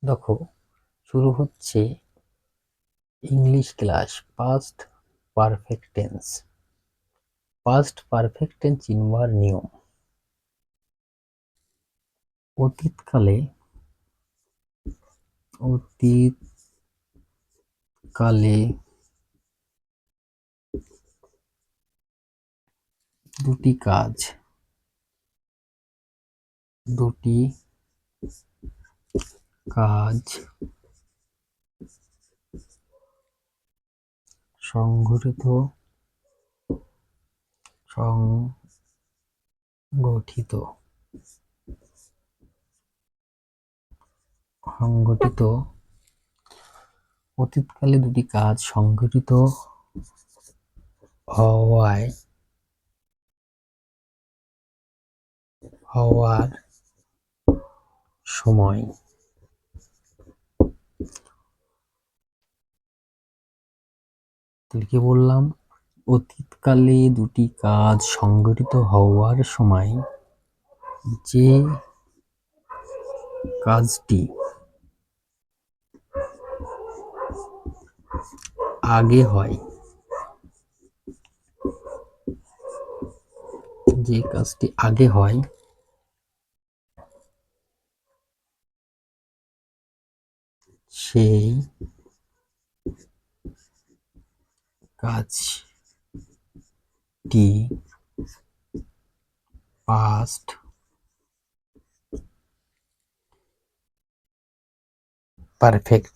দেখো, শুরু হচ্ছে English class. Past perfect tense. Past perfect tense চিনবার নিয়ম: অতীতকালে অতীতকালে দুটি কাজ দুটি কাজ সংঘটিত সংগঠিত সংগঠিত অতীতকালে দুটি কাজ সংঘটিত হওয়ার সময় কি বললাম? অতীতকালে দুটি কাজ সংঘটিত হওয়ার সময় যে কাজটি আগে হয় সেই কাজটি past perfect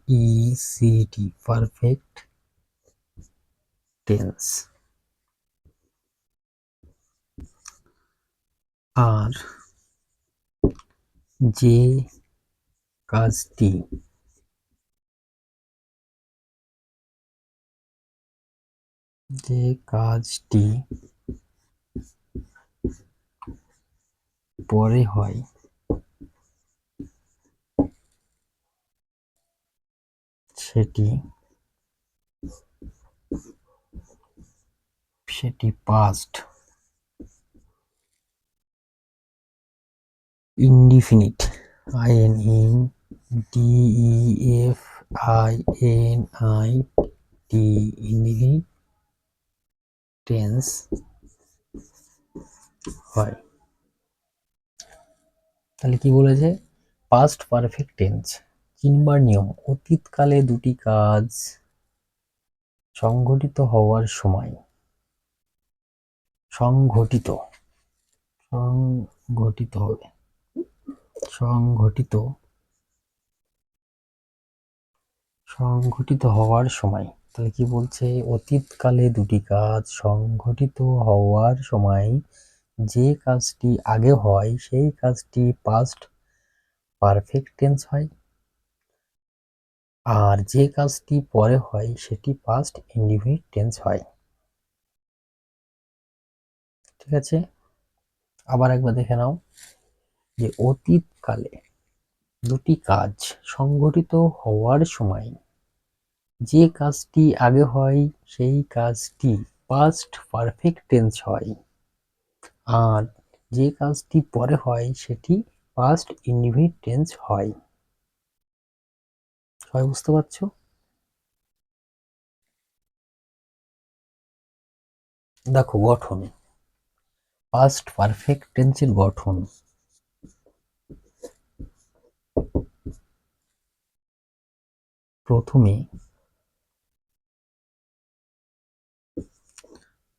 PERFECT perfect tense. আর যে কাজটি পরে হয় সেটি পাস্ট ইনডিফিনিট ইনডিফিনিট টেন্স হয়। তাহলে কি বলেছে? পাস্ট পারফেক্ট টেন্স চিনবার নিয়ম: অতীতকালে দুটি কাজ সংঘটিত হওয়ার সময় সংঘটিত হবে সংঘটিত হওয়ার সময়। তাহলে কি বলছে? অতীতকালে দুটি কাজ সংঘটিত হওয়ার সময় যে কাজটি আগে হয় সেই কাজটি পাস্ট পারফেক্ট টেন্স হয়, আর যে কাজটি পরে হয় সেটি পাস্ট ইনডিফিনিট টেন্স হয়। ঠিক আছে, আবার একবার দেখে নাও যে অতীতকালে দুটি কাজ সংঘটিত হওয়ার সময় যে কাজটি আগে হয় সেই কাজটি পাস্ট পারফেক্ট টেন্স হয়, আর যে কাজটি পরে হয় সেটি পাস্ট ইনডিফিনিট টেন্স হয়। সবাই বুঝতে পারছো? দেখো গঠন, পাস্ট পারফেক্ট টেন্সের গঠন: প্রথমে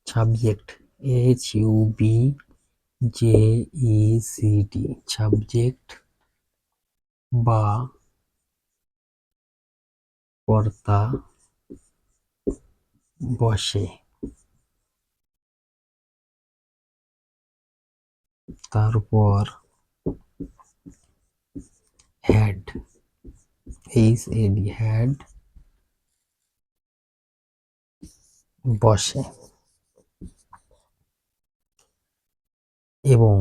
সাবজেক্ট সাবজেক্ট বা কর্তা বসে, তারপর হেড হেড বসে এবং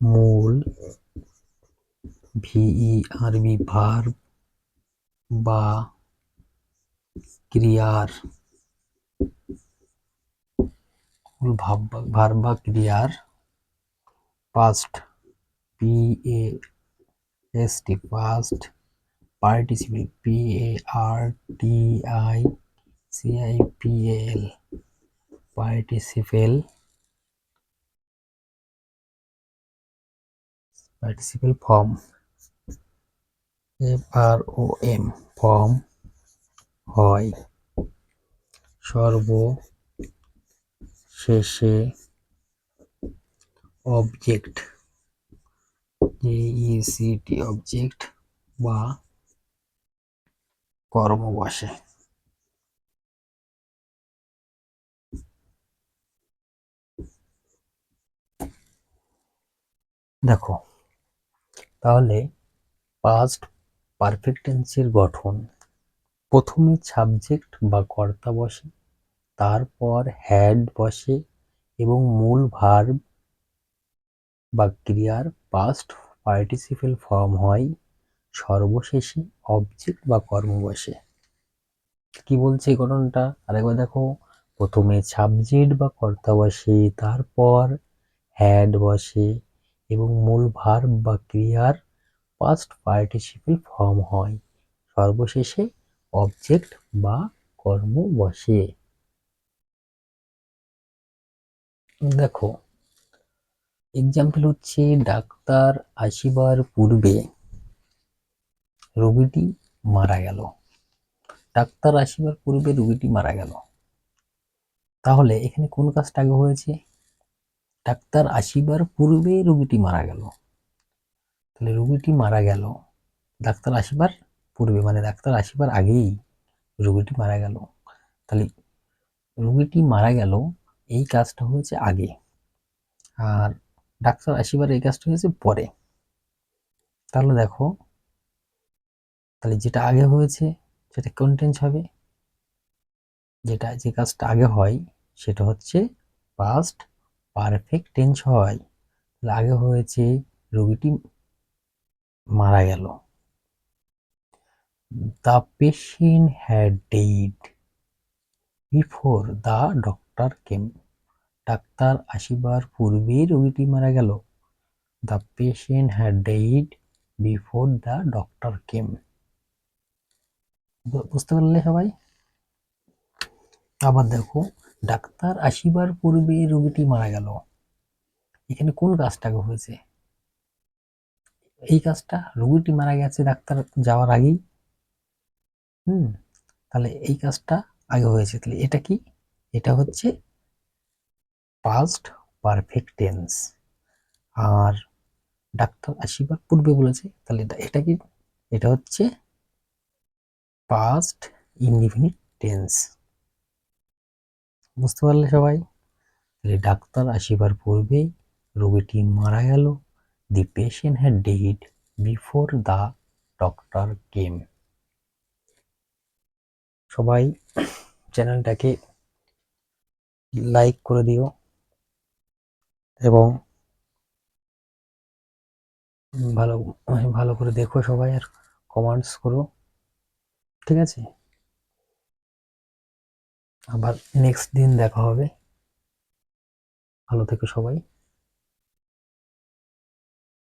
মূল ভার্ব বা ক্রিয়ার ভার্ব বা ক্রিয়ার past, PAST, past participle, PARTICIPL, participle, form, FROM, form হয় সর্বশেষে অবজেক্ট, JECT, অবজেক্ট বা কর্ম বসে। দেখো তাহলে পাস্ট পারফেক্ট টেন্সের গঠন: প্রথমে সাবজেক্ট বা কর্তা বসে, তারপর হ্যাড বসে এবং মূল ভার্ব বা ক্রিয়ার পাস্ট পার্টিসিপেল ফর্ম হয়, সর্বশেষে অবজেক্ট বা কর্ম বসে। কি বলছে এই গঠনটা আরেকবার দেখো: প্রথমে সাবজেক্ট বা কর্তা বসে, তারপর হ্যাড বসে এবং মূল ভার্ব বা ক্রিয়ার পাস্ট পার্টিসিপেল ফর্ম হয়, সর্বশেষে অবজেক্ট বা কর্ম বসে। দেখো এক্সাম্পল হচ্ছে, ডাক্তার আসিবার পূর্বে রোগীটি মারা গেল। ডাক্তার আসিবার পূর্বে রোগীটি মারা গেল, তাহলে এখানে কোন কাজটা আগে হয়েছে? ডাক্তার আসিবার পূর্বে রোগীটি মারা গেল, তাহলে রোগীটি মারা গেল ডাক্তার আসিবার পূর্বে, মানে ডাক্তার আসিবার আগেই রোগীটি মারা গেল। তাহলে রোগীটি মারা গেল এই কাজটা হয়েছে আগে, আর ডাক্তার আসিবার এই কাজটা হয়েছে পরে। তাহলে দেখো, তাহলে যেটা আগে হয়েছে সেটা কোন টেন্স হবে? যে কাজটা আগে হয় সেটা হচ্ছে পাস্ট পারফেক্ট টেন্স হয়। তাহলে আগে হয়েছে রোগীটি মারা গেল। The patient had did before the doctor came. ডাক্তার আসিবার পূর্বে রোগীটি মারা গেল। The patient had did before the doctor came. বুঝতে পারলে সবাই? আবার দেখো, ডাক্তার আসিবার পূর্বে রোগীটি মারা গেল, এখানে কোন কাজটাকে হয়েছে? এই কাজটা রোগীটি মারা গেছে ডাক্তার যাওয়ার আগেই। তাহলে এই কাজটা আগে হয়েছে, তাহলে এটা কি? এটা হচ্ছে পাস্ট পারফেক্ট টেন্স। আর ডাক্তার আসিবার পূর্বে বলেছে, তাহলে এটা কি? এটা হচ্ছে পাস্ট ইনডিফিনিট টেন্স। বুঝতে পারলে সবাই? তাহলে ডাক্তার আসিবার পূর্বে রোগীটি মারা গেল। দি patient had did before the doctor কেম। সবাই চ্যানেলটাকে লাইক করে দিও এবং ভালো ভালো করে দেখো সবাই, আর কমেন্টস করো, ঠিক আছে? আবার নেক্সট দিন দেখা হবে। ভালো থেকো সবাই।